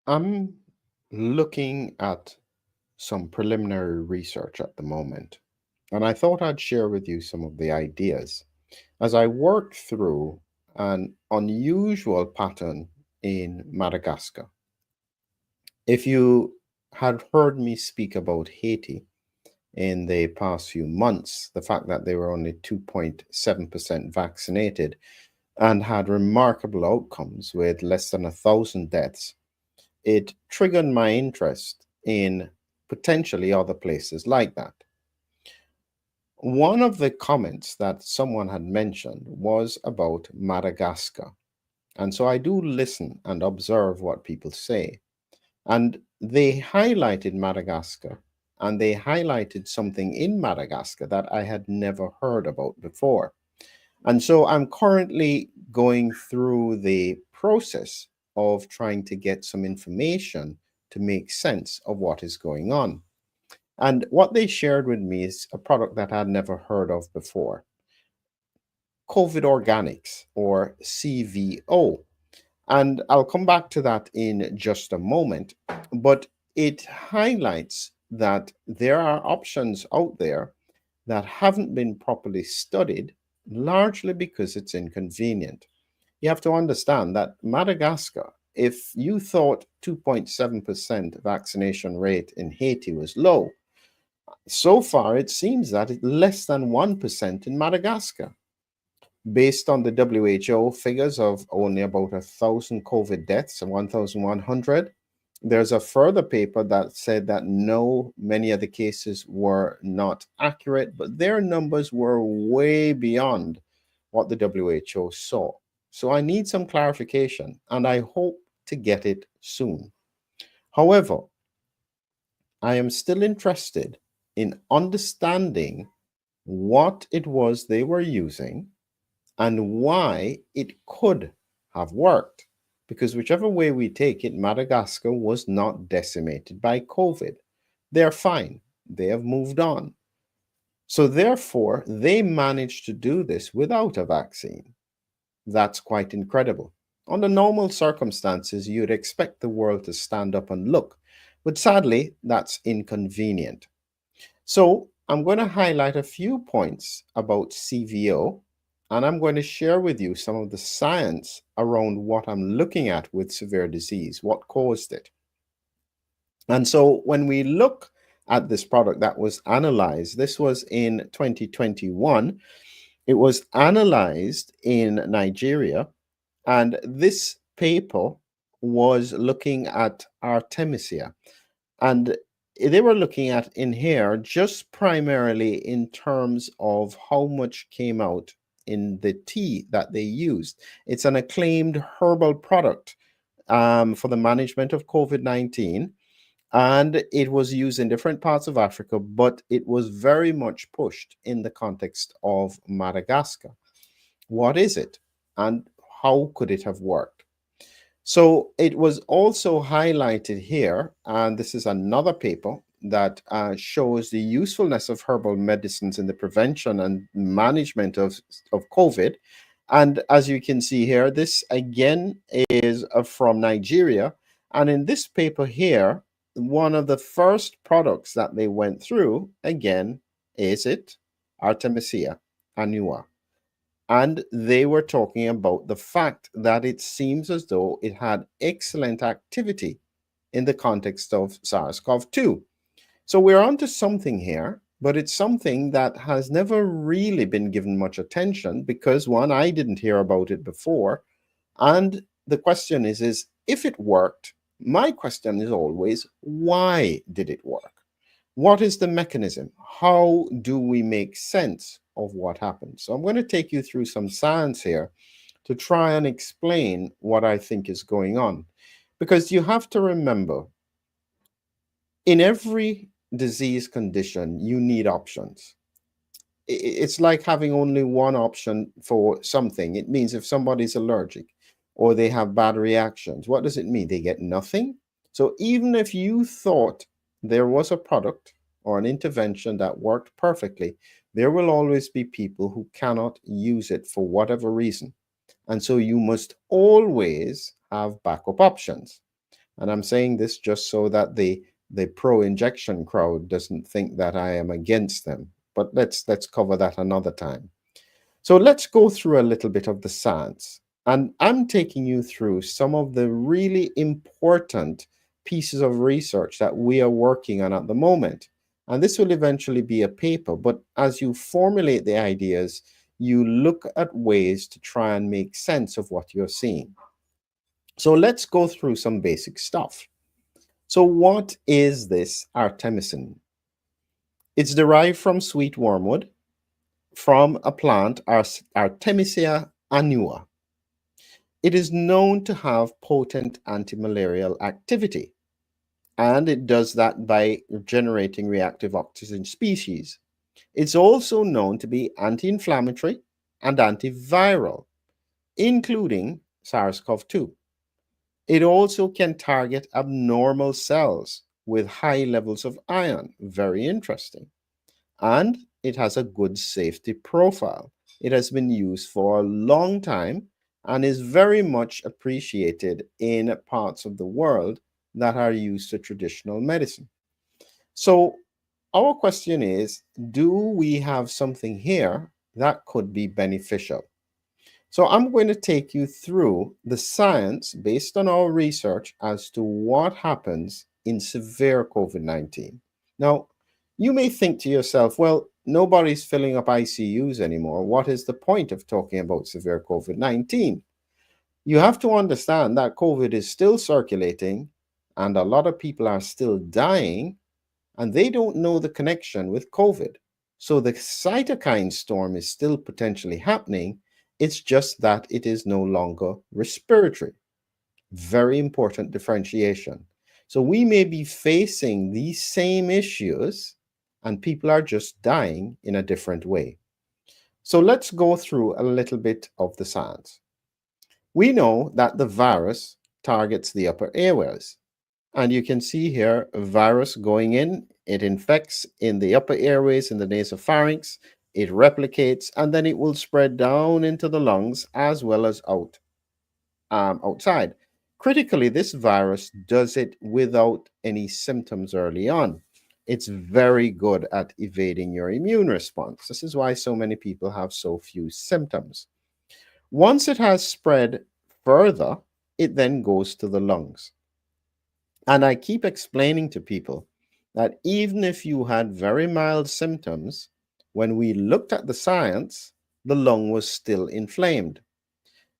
I'm looking at some preliminary research at the moment, and I thought I'd share with you some of the ideas as I work through an unusual pattern in Madagascar. If you had heard me speak about Haiti in the past few months, the fact that they were only 2.7% vaccinated and had remarkable outcomes with less than 1,000 deaths, it triggered my interest in potentially other places like that. One of the comments that someone had mentioned was about Madagascar. And so I do listen and observe what people say. And they highlighted Madagascar, and they highlighted something in Madagascar that I had never heard about before. And so I'm currently going through the process of trying to get some information to make sense of what is going on. And what they shared with me is a product that I'd never heard of before, COVID Organics, or CVO. And I'll come back to that in just a moment. But it highlights that there are options out there that haven't been properly studied, largely because it's inconvenient. You have to understand that Madagascar, if you thought 2.7% vaccination rate in Haiti was low, so far it seems that it's less than 1% in Madagascar. Based on the WHO figures of only about 1,000 COVID deaths and 1,100, there's a further paper that said that no, many of the cases were not accurate, but their numbers were way beyond what the WHO saw. So I need some clarification, and I hope to get it soon. However, I am still interested in understanding what it was they were using and why it could have worked. Because whichever way we take it, Madagascar was not decimated by COVID. They're fine. They have moved on. So, therefore, they managed to do this without a vaccine. That's quite incredible. Under normal circumstances, you'd expect the world to stand up and look, but sadly, that's inconvenient. So, I'm going to highlight a few points about CVO, and I'm going to share with you some of the science around what I'm looking at with severe disease, what caused it. And so, when we look at this product that was analyzed, this was in 2021. It was analyzed in Nigeria, and this paper was looking at Artemisia. And they were looking at in here just primarily in terms of how much came out in the tea that they used. It's an acclaimed herbal product for the management of COVID 19. And it was used in different parts of Africa, but it was very much pushed in the context of Madagascar. What is it? And how could it have worked? So it was also highlighted here, and this is another paper that shows the usefulness of herbal medicines in the prevention and management of COVID. And as you can see here, this again is from Nigeria. And in this paper here, one of the first products that they went through, again, is it Artemisia annua. And they were talking about the fact that it seems as though it had excellent activity in the context of SARS-CoV-2. So we're onto something here, but it's something that has never really been given much attention because, one, I didn't hear about it before. And the question is if it worked, my question is always, why did it work? What is the mechanism? How do we make sense of what happened? So I'm going to take you through some science here to try and explain what I think is going on. Because you have to remember, in every disease condition, you need options. It's like having only one option for something. It means if somebody's allergic or they have bad reactions, what does it mean? They get nothing. So even if you thought there was a product or an intervention that worked perfectly, there will always be people who cannot use it for whatever reason. And so you must always have backup options. And I'm saying this just so that the pro-injection crowd doesn't think that I am against them. But let's cover that another time. So let's go through a little bit of the science. And I'm taking you through some of the really important pieces of research that we are working on at the moment. And this will eventually be a paper, but as you formulate the ideas, you look at ways to try and make sense of what you're seeing. So let's go through some basic stuff. So what is this artemisinin? It's derived from sweet wormwood from a plant, Artemisia annua. It is known to have potent antimalarial activity, and it does that by generating reactive oxygen species. It's also known to be anti-inflammatory and antiviral, including SARS-CoV-2. It also can target abnormal cells with high levels of iron. Very interesting. And it has a good safety profile. It has been used for a long time and is very much appreciated in parts of the world that are used to traditional medicine. So, our question is, do we have something here that could be beneficial? So, I'm going to take you through the science based on our research as to what happens in severe COVID 19. Now, you may think to yourself, well, nobody's filling up ICUs anymore. What is the point of talking about severe COVID 19? You have to understand that COVID is still circulating and a lot of people are still dying and they don't know the connection with COVID. So the cytokine storm is still potentially happening. It's just that it is no longer respiratory. Very important differentiation. So we may be facing these same issues and people are just dying in a different way. So let's go through a little bit of the science. We know that the virus targets the upper airways. And you can see here a virus going in, it infects in the upper airways in the nasopharynx, it replicates, and then it will spread down into the lungs as well as outside. Critically, this virus does it without any symptoms early on. It's very good at evading your immune response. This is why so many people have so few symptoms. Once it has spread further, it then goes to the lungs. And I keep explaining to people that even if you had very mild symptoms, when we looked at the science, the lung was still inflamed.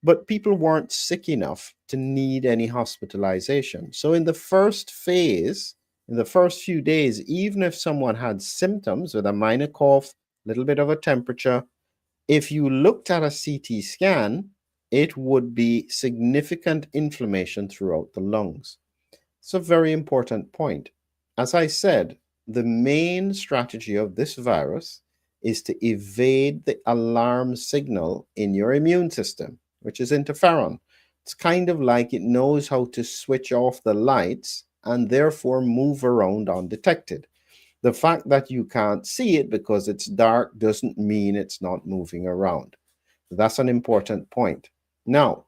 But people weren't sick enough to need any hospitalization. So in the first phase, in the first few days, even if someone had symptoms with a minor cough, a little bit of a temperature, if you looked at a CT scan, it would be significant inflammation throughout the lungs. It's a very important point. As I said, the main strategy of this virus is to evade the alarm signal in your immune system, which is interferon. It's kind of like it knows how to switch off the lights and therefore move around undetected. The fact that you can't see it because it's dark doesn't mean it's not moving around. That's an important point. Now,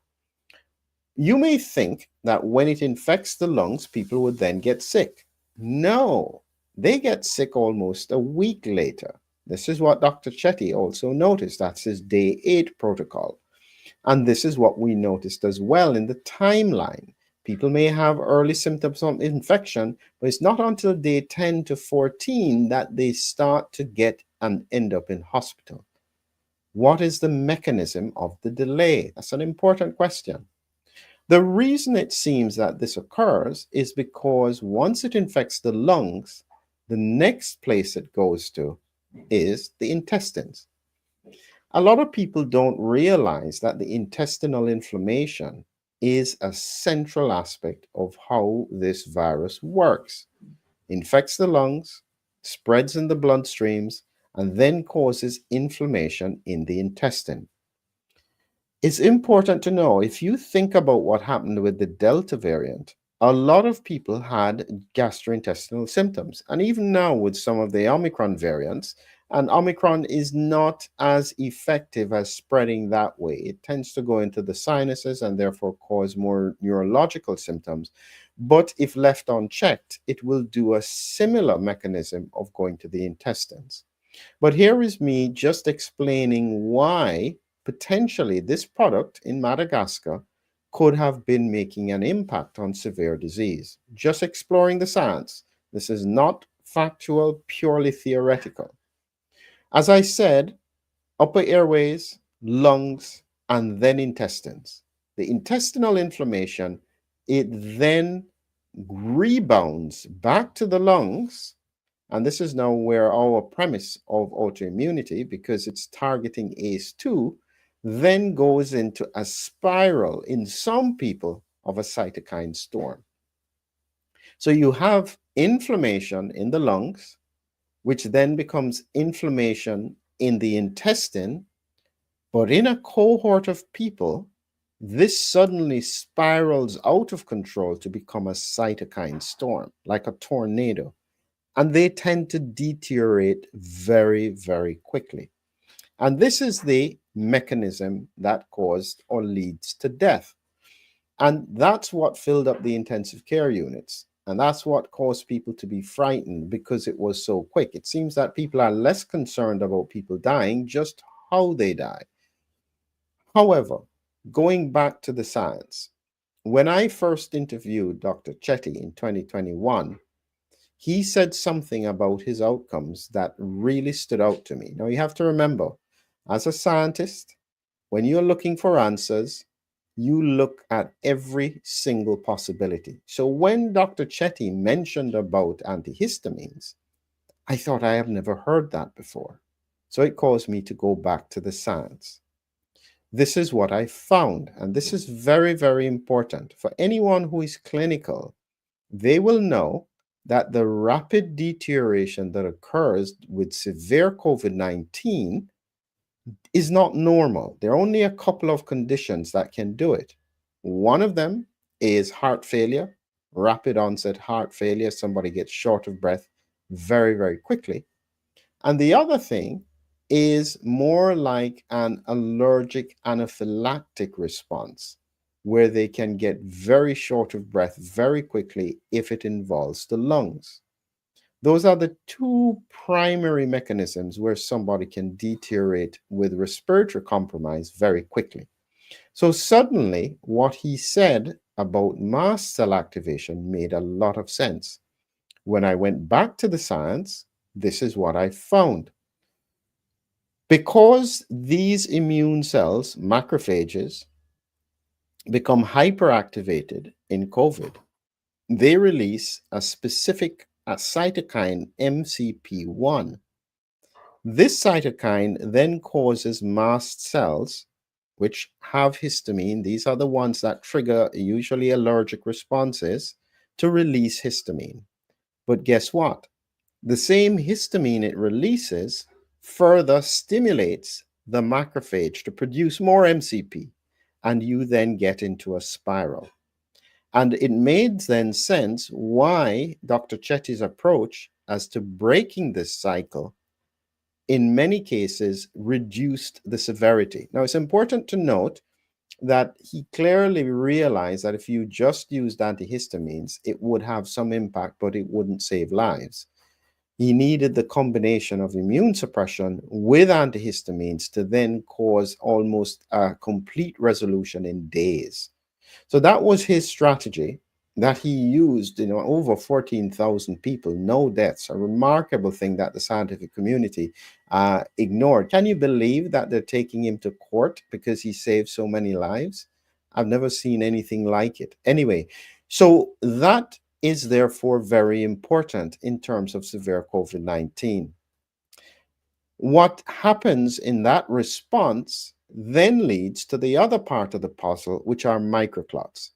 you may think that when it infects the lungs, people would then get sick. No, they get sick almost a week later. This is what Dr. Chetty also noticed. That's his day 8 protocol. And this is what we noticed as well in the timeline. People may have early symptoms of infection, but it's not until day 10 to 14 that they start to get and end up in hospital. What is the mechanism of the delay? That's an important question. The reason it seems that this occurs is because once it infects the lungs, the next place it goes to is the intestines. A lot of people don't realize that the intestinal inflammation is a central aspect of how this virus works. Infects the lungs, spreads in the bloodstreams, and then causes inflammation in the intestine. It's important to know, if you think about what happened with the Delta variant, a lot of people had gastrointestinal symptoms. And even now with some of the Omicron variants, And Omicron is not as effective as spreading that way. It tends to go into the sinuses and therefore cause more neurological symptoms. But if left unchecked, it will do a similar mechanism of going to the intestines. But here is me just explaining why potentially this product in Madagascar could have been making an impact on severe disease. Just exploring the science. This is not factual, purely theoretical. As I said, upper airways, lungs, and then intestines. The intestinal inflammation, it then rebounds back to the lungs. And this is now where our premise of autoimmunity, because it's targeting ACE2, then goes into a spiral in some people of a cytokine storm. So you have inflammation in the lungs, which then becomes inflammation in the intestine. But in a cohort of people, this suddenly spirals out of control to become a cytokine storm, like a tornado. And they tend to deteriorate very, very quickly. And this is the mechanism that caused or leads to death. And that's what filled up the intensive care units. And that's what caused people to be frightened because it was so quick. It seems that people are less concerned about people dying, just how they die. However, going back to the science, when I first interviewed Dr. Chetty in 2021, he said something about his outcomes that really stood out to me. Now, you have to remember, as a scientist, when you're looking for answers, you look at every single possibility. So when Dr. Chetty mentioned about antihistamines, I thought I have never heard that before. So it caused me to go back to the science. This is what I found, and this is very, very important. For anyone who is clinical, they will know that the rapid deterioration that occurs with severe COVID-19 is not normal. There are only a couple of conditions that can do it. One of them is heart failure, rapid onset heart failure. Somebody gets short of breath very, very quickly. And the other thing is more like an allergic anaphylactic response, where they can get very short of breath very quickly if it involves the lungs. Those are the two primary mechanisms where somebody can deteriorate with respiratory compromise very quickly. So suddenly, what he said about mast cell activation made a lot of sense. When I went back to the science, this is what I found. Because these immune cells, macrophages, become hyperactivated in COVID, they release a specific cytokine MCP1. This cytokine then causes mast cells, which have histamine, these are the ones that trigger usually allergic responses, to release histamine. But guess what? The same histamine it releases further stimulates the macrophage to produce more MCP, and you then get into a spiral. And it made then sense why Dr. Chetty's approach as to breaking this cycle in many cases reduced the severity. Now, it's important to note that he clearly realized that if you just used antihistamines, it would have some impact, but it wouldn't save lives. He needed the combination of immune suppression with antihistamines to then cause almost a complete resolution in days. So that was his strategy that he used, over 14,000 people, no deaths, a remarkable thing that the scientific community ignored. Can you believe that they're taking him to court because he saved so many lives? I've never seen anything like it. Anyway, so that is therefore very important in terms of severe COVID-19. What happens in that response then leads to the other part of the puzzle, which are microclots.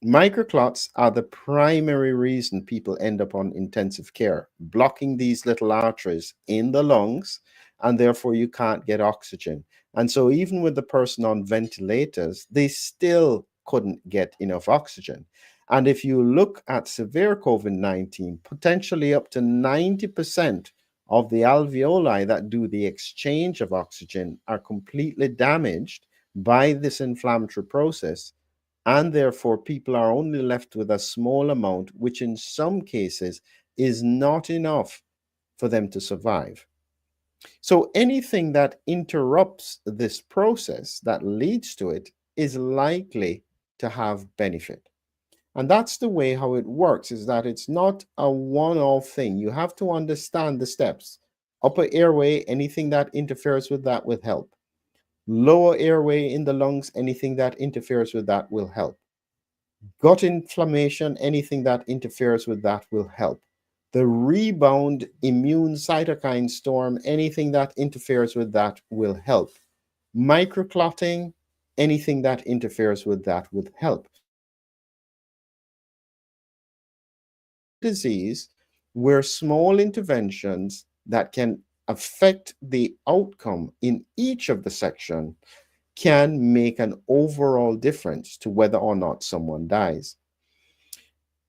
Microclots are the primary reason people end up on intensive care, blocking these little arteries in the lungs, and therefore you can't get oxygen. And so even with the person on ventilators, they still couldn't get enough oxygen. And if you look at severe COVID-19, potentially up to 90% of the alveoli that do the exchange of oxygen are completely damaged by this inflammatory process, and therefore people are only left with a small amount, which in some cases is not enough for them to survive. So anything that interrupts this process that leads to it is likely to have benefit. And that's the way how it works, is that it's not a one-off thing. You have to understand the steps. Upper airway, anything that interferes with that will help. Lower airway in the lungs, anything that interferes with that will help. Gut inflammation, anything that interferes with that will help. The rebound immune cytokine storm, anything that interferes with that will help. Microclotting, anything that interferes with that will help. Disease where small interventions that can affect the outcome in each of the section can make an overall difference to whether or not someone dies.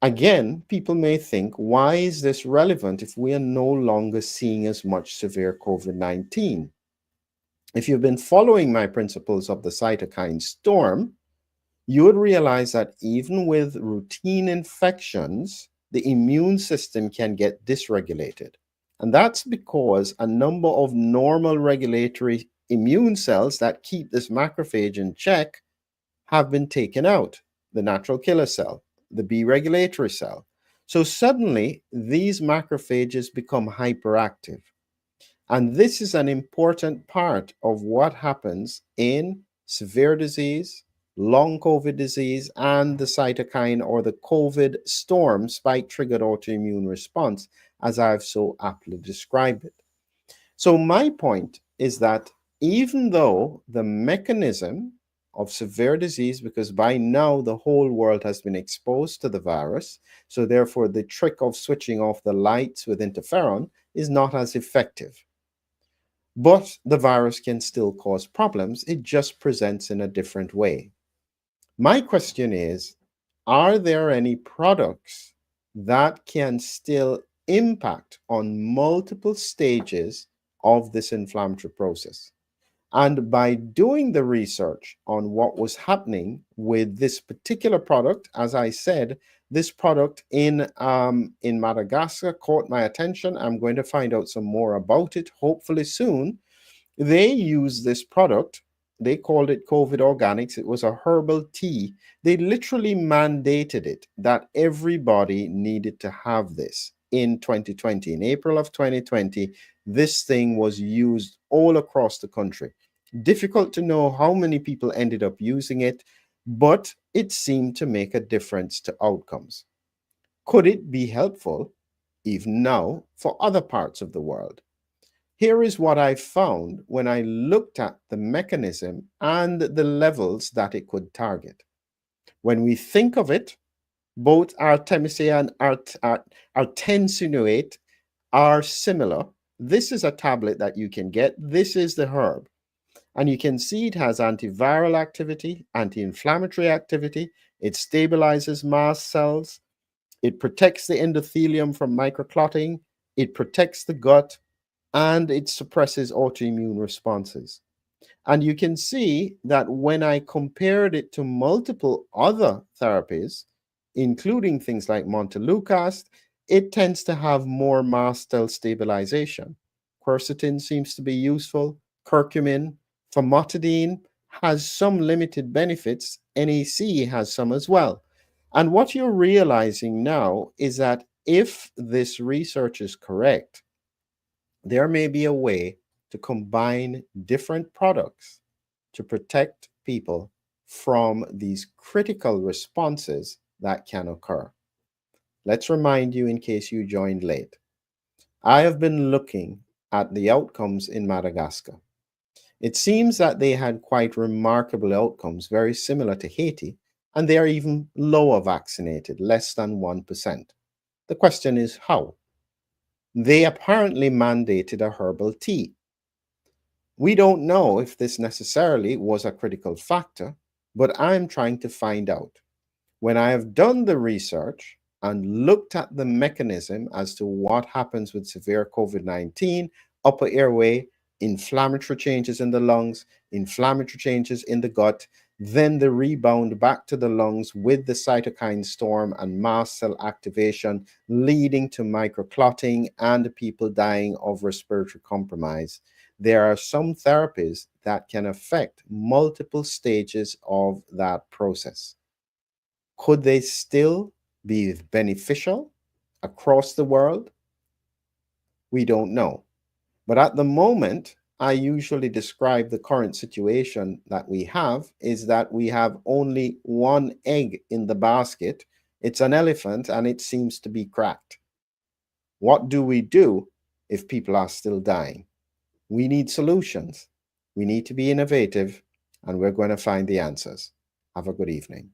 Again, people may think, why is this relevant if we are no longer seeing as much severe COVID-19? If you've been following my principles of the cytokine storm, you would realize that even with routine infections, the immune system can get dysregulated. And that's because a number of normal regulatory immune cells that keep this macrophage in check have been taken out, the natural killer cell, the B regulatory cell. So suddenly, these macrophages become hyperactive. And this is an important part of what happens in severe disease, long COVID disease, and the cytokine or the COVID storm spike triggered autoimmune response, as I've so aptly described it. So, my point is that even though the mechanism of severe disease, because by now the whole world has been exposed to the virus, so therefore the trick of switching off the lights with interferon is not as effective. But the virus can still cause problems, it just presents in a different way. My question is, are there any products that can still impact on multiple stages of this inflammatory process? And by doing the research on what was happening with this particular product, as I said, this product in Madagascar caught my attention. I'm going to find out some more about it, hopefully soon. They used this product. They called it COVID Organics. It was a herbal tea. They literally mandated it that everybody needed to have this in 2020. In April of 2020, this thing was used all across the country. Difficult to know how many people ended up using it, but it seemed to make a difference to outcomes. Could it be helpful even now for other parts of the world? Here is what I found when I looked at the mechanism and the levels that it could target. When we think of it, both artemisinin and artemisinin are similar. This is a tablet that you can get. This is the herb. And you can see it has antiviral activity, anti-inflammatory activity. It stabilizes mast cells. It protects the endothelium from microclotting. It protects the gut, and it suppresses autoimmune responses. And you can see that when I compared it to multiple other therapies, including things like montelukast, it tends to have more mast cell stabilization. Quercetin seems to be useful. Curcumin, famotidine has some limited benefits. NAC has some as well. And what you're realizing now is that if this research is correct, there may be a way to combine different products to protect people from these critical responses that can occur. Let's remind you, in case you joined late, I have been looking at the outcomes in Madagascar. It seems that they had quite remarkable outcomes, very similar to Haiti, and they are even lower vaccinated, less than 1%. The question is how? They apparently mandated a herbal tea. We don't know if this necessarily was a critical factor, but I'm trying to find out. When I have done the research, and looked at the mechanism as to what happens with severe COVID-19, upper airway, inflammatory changes in the lungs, inflammatory changes in the gut, then the rebound back to the lungs with the cytokine storm and mast cell activation, leading to microclotting and people dying of respiratory compromise. There are some therapies that can affect multiple stages of that process. Could they still be beneficial across the world? We don't know. But at the moment, I usually describe the current situation that we have is that we have only one egg in the basket. It's an elephant and it seems to be cracked. What do we do if people are still dying? We need solutions. We need to be innovative, and we're going to find the answers. Have a good evening.